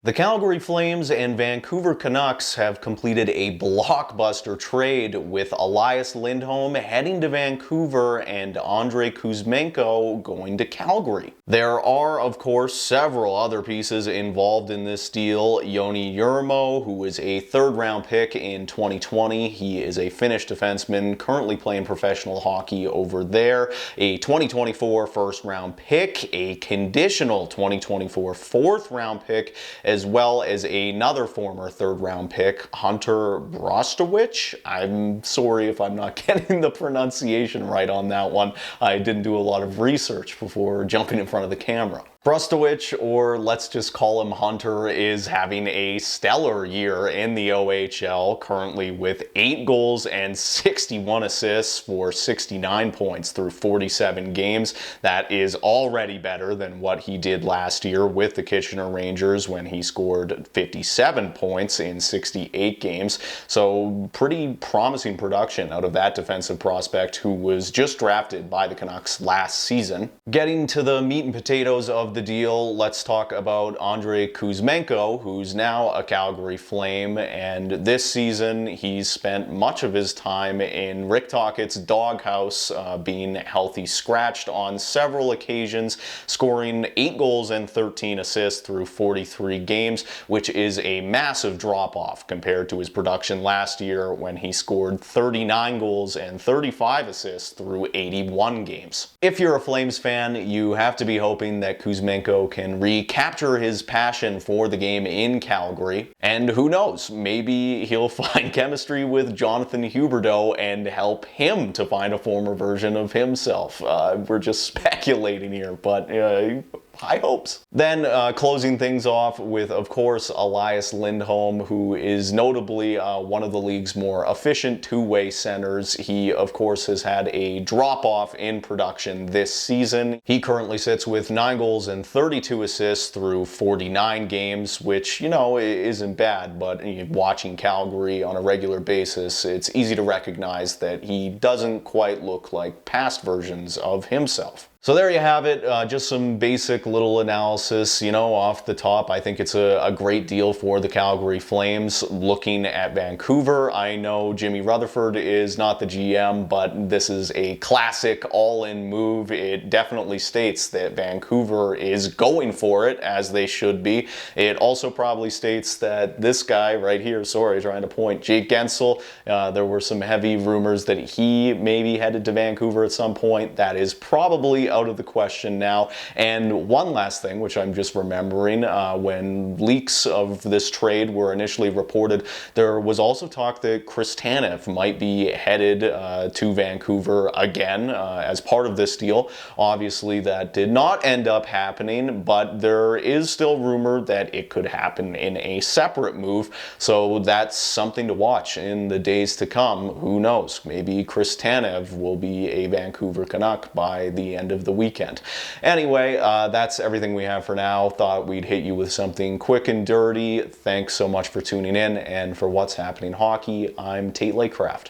The Calgary Flames and Vancouver Canucks have completed a blockbuster trade with Elias Lindholm heading to Vancouver and Andrei Kuzmenko going to Calgary. There are, of course, several other pieces involved in this deal. Joni Jurmo, who is a third-round pick in 2020. He is a Finnish defenseman currently playing professional hockey over there. A 2024 first-round pick, a conditional 2024 fourth-round pick, as well as another former third-round pick, Hunter Brostowicz. I'm sorry if I'm not getting the pronunciation right on that one. I didn't do a lot of research before jumping in front of the camera. Brostowicz, or let's just call him Hunter, is having a stellar year in the OHL, currently with 8 goals and 61 assists for 69 points through 47 games. That is already better than what he did last year with the Kitchener Rangers when he scored 57 points in 68 games. So pretty promising production out of that defensive prospect who was just drafted by the Canucks last season. Getting to the meat and potatoes of the deal, let's talk about Andrei Kuzmenko, who's now a Calgary Flame, and this season he's spent much of his time in Rick Tocchet's doghouse, being healthy scratched on several occasions, scoring 8 goals and 13 assists through 43 games, which is a massive drop-off compared to his production last year when he scored 39 goals and 35 assists through 81 games. If you're a Flames fan, you have to be hoping that Kuzmenko can recapture his passion for the game in Calgary. And who knows, maybe he'll find chemistry with Jonathan Huberdeau and help him to find a former version of himself. We're just speculating here, but high hopes. Then closing things off with, of course, Elias Lindholm, who is notably one of the league's more efficient two-way centers. He, of course, has had a drop-off in production this season. He currently sits with 9 goals and 32 assists through 49 games, which, you know, isn't bad, but watching Calgary on a regular basis, it's easy to recognize that he doesn't quite look like past versions of himself. So there you have it, just some basic little analysis, off the top. I think it's a great deal for the Calgary Flames. Looking at Vancouver, I know Jimmy Rutherford is not the GM, but this is a classic all-in move. It definitely states that Vancouver is going for it, as they should be. It also probably states that this guy right here, trying to point, Jake Guentzel, there were some heavy rumors that he maybe headed to Vancouver at some point. That is probably out of the question now. And one last thing, which I'm just remembering, when leaks of this trade were initially reported, there was also talk that Chris Tanev might be headed to Vancouver again as part of this deal. Obviously, that did not end up happening, but there is still rumor that it could happen in a separate move. So that's something to watch in the days to come. Who knows? Maybe Chris Tanev will be a Vancouver Canuck by the end of the weekend. Anyway, that's everything we have for now. Thought we'd hit you with something quick and dirty. Thanks so much for tuning in, and for What's Happening Hockey, I'm Tate Lakecraft.